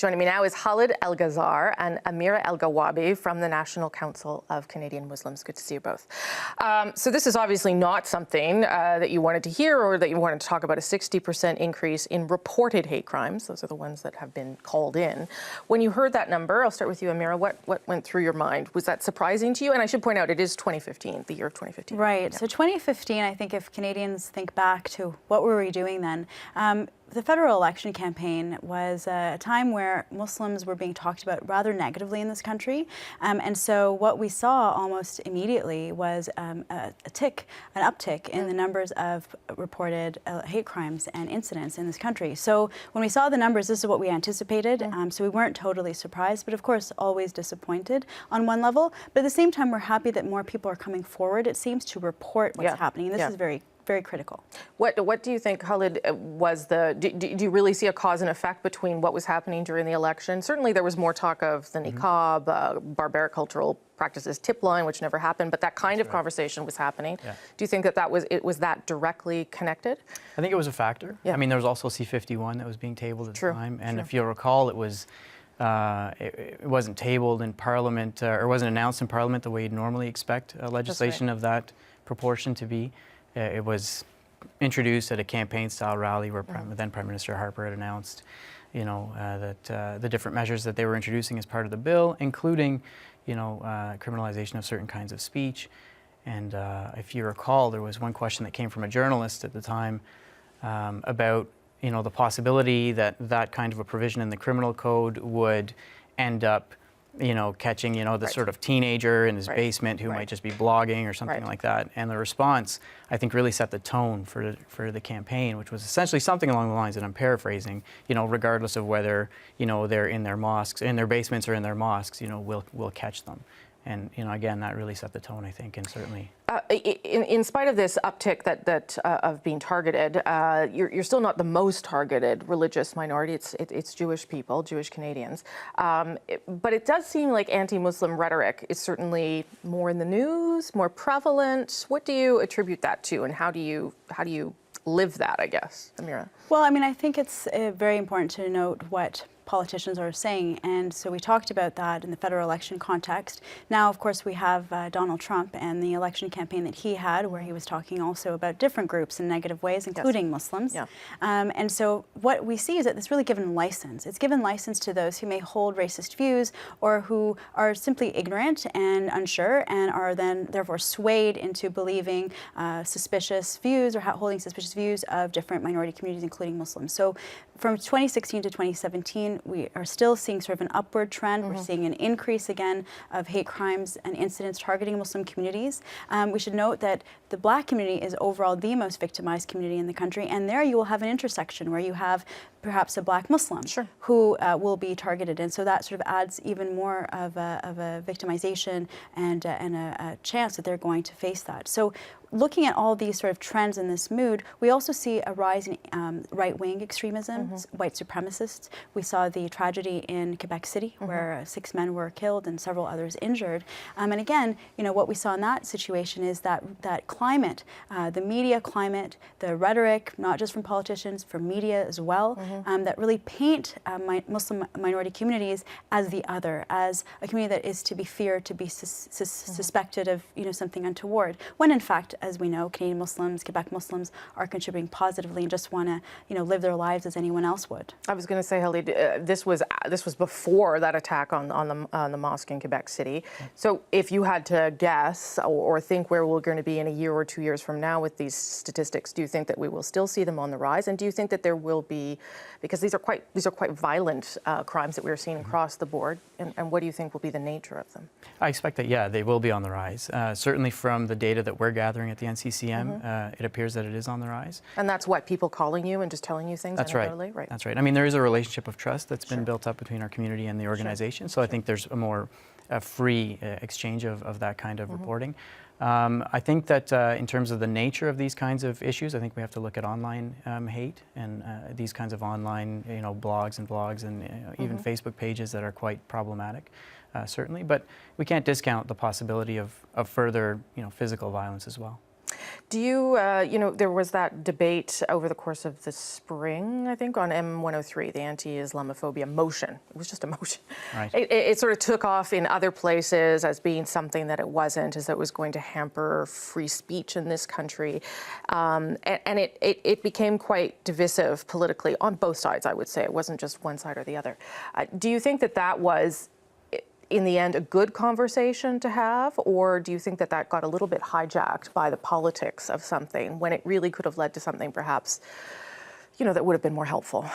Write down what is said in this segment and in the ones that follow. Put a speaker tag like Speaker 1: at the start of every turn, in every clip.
Speaker 1: Joining me now is Khalid El-Ghazar and Amira El-Gawabi from the National Council of Canadian Muslims. Good to see you both. So this is obviously not something that you wanted to hear or that you wanted to talk about, a 60% increase in reported hate crimes. Those are the ones that have been called in. When you heard that number, I'll start with you, Amira, what went through your mind? Was that surprising to you? And I should point out, it is 2015, the year of 2015.
Speaker 2: Right.
Speaker 1: Yeah.
Speaker 2: So 2015, I think if Canadians think back to what were we doing then, the federal election campaign was a time where Muslims were being talked about rather negatively in this country. And so what we saw almost immediately was an uptick in the numbers of reported hate crimes and incidents in this country. So when we saw the numbers, this is what we anticipated. So we weren't totally surprised, but of course always disappointed on one level. But at the same time, we're happy that more people are coming forward, it seems, to report what's happening. And this is very critical. What
Speaker 1: do you think, Khalid, was do you really see a cause and effect between what was happening during the election? Certainly there was more talk of the niqab, barbaric cultural practices tip line, which never happened, but that kind of conversation was happening. Yeah. Do you think that was that directly connected?
Speaker 3: I think it was a factor.
Speaker 1: Yeah.
Speaker 3: I mean, there was also C-51 that was being tabled at the time, and if you'll recall, it was it wasn't tabled in Parliament or wasn't announced in Parliament the way you'd normally expect legislation of that proportion to be. It was introduced at a campaign-style rally where then Prime Minister Harper had announced, that the different measures that they were introducing as part of the bill, including, criminalization of certain kinds of speech. And if you recall, there was one question that came from a journalist at the time about, the possibility that that kind of a provision in the criminal code would end up catching, the sort of teenager in his basement who might just be blogging or something like that. And the response, I think, really set the tone for the campaign, which was essentially something along the lines that I'm paraphrasing, regardless of whether, they're in their mosques, in their basements or in their mosques, we'll catch them. And, again, that really set the tone, I think, and certainly.
Speaker 1: In spite of this uptick of being targeted, you're still not the most targeted religious minority. It's Jewish people, Jewish Canadians. But it does seem like anti-Muslim rhetoric is certainly more in the news, more prevalent. What do you attribute that to, and how do you live that, I guess, Amira?
Speaker 2: Well, I mean, I think it's very important to note what politicians are saying, and so we talked about that in the federal election context. Now, of course, we have Donald Trump and the election campaign that he had, where he was talking also about different groups in negative ways, including Muslims. Yeah. And so what we see is that it's really given license. It's given license to those who may hold racist views or who are simply ignorant and unsure and are then therefore swayed into believing suspicious views or holding suspicious views of different minority communities, including Muslims. So from 2016 to 2017, we are still seeing sort of an upward trend. We're seeing an increase again of hate crimes and incidents targeting Muslim communities. We should note that the Black community is overall the most victimized community in the country, and there you will have an intersection where you have perhaps a Black Muslim who will be targeted, and so that sort of adds even more of a victimization and a chance that they're going to face that. So looking at all these sort of trends in this mood, we also see a rise in right-wing extremism, white supremacists. We saw the tragedy in Quebec City where 6 men were killed and several others injured. And again, what we saw in that situation is that climate, the media climate, the rhetoric, not just from politicians, from media as well, that really paint Muslim minority communities as the other, as a community that is to be feared, to be suspected of something untoward, when in fact, as we know, Canadian Muslims, Quebec Muslims are contributing positively and just want to, live their lives as anyone else would.
Speaker 1: I was going to say, Khalid, this was before that attack on the mosque in Quebec City. So if you had to guess or think where we're going to be in a year or 2 years from now with these statistics, do you think that we will still see them on the rise? And do you think that there will be, because these are quite violent crimes that we're seeing across the board, and what do you think will be the nature of them?
Speaker 3: I expect that, they will be on the rise. Certainly from the data that we're gathering at the NCCM, it appears that it is on the rise.
Speaker 1: And that's what, people calling you and just telling you things?
Speaker 3: That's right. That's right. I mean, there is a relationship of trust that's been built up between our community and the organization, so I think there's a more free exchange of that kind of reporting. I think that in terms of the nature of these kinds of issues, I think we have to look at online hate and these kinds of online, blogs and even Facebook pages that are quite problematic, certainly. But we can't discount the possibility of further, physical violence as well.
Speaker 1: Do you, you know, there was that debate over the course of the spring, I think, on M103, the anti-Islamophobia motion. It was just a motion.
Speaker 3: Right.
Speaker 1: It sort of took off in other places as being something that it wasn't, as it was going to hamper free speech in this country. And it became quite divisive politically on both sides, I would say. It wasn't just one side or the other. Do you think that that was, in the end, a good conversation to have, or do you think that that got a little bit hijacked by the politics of something when it really could have led to something perhaps, you know, that would have been more helpful?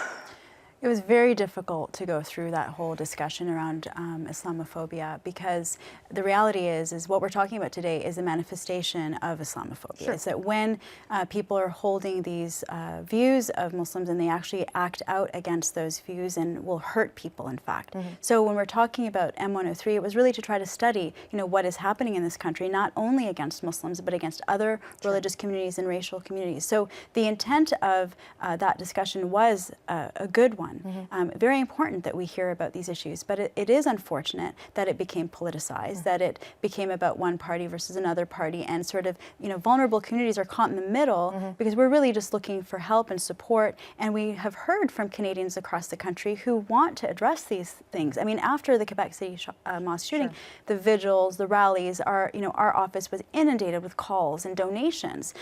Speaker 2: It was very difficult to go through that whole discussion around Islamophobia, because the reality is what we're talking about today is a manifestation of Islamophobia.
Speaker 1: Sure.
Speaker 2: It's that when people are holding these views of Muslims and they actually act out against those views and will hurt people, in fact. Mm-hmm. So when we're talking about M103, it was really to try to study, you know, what is happening in this country, not only against Muslims, but against other Sure. religious communities and racial communities. So the intent of that discussion was a good one. Mm-hmm. Very important that we hear about these issues, but it is unfortunate that it became politicized, mm-hmm. that it became about one party versus another party, and sort of, you know, vulnerable communities are caught in the middle, mm-hmm. because we're really just looking for help and support, and we have heard from Canadians across the country who want to address these things. I mean, after the Quebec City mosque shooting, sure. the vigils, the rallies, you know, our office was inundated with calls and donations,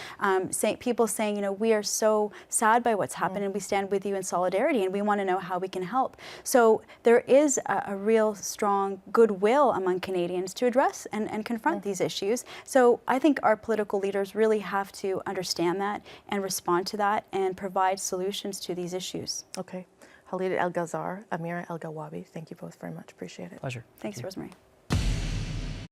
Speaker 2: people saying, you know, we are so sad by what's happened, mm-hmm. and we stand with you in solidarity, and we want to know how we can help. So there is a real strong goodwill among Canadians to address and confront these issues. So I think our political leaders really have to understand that and respond to that and provide solutions to these issues.
Speaker 1: Okay. Khalid El-Ghazar, Amira El-Gawabi, thank you both very much. Appreciate it.
Speaker 3: Pleasure.
Speaker 2: Thanks, Rosemary.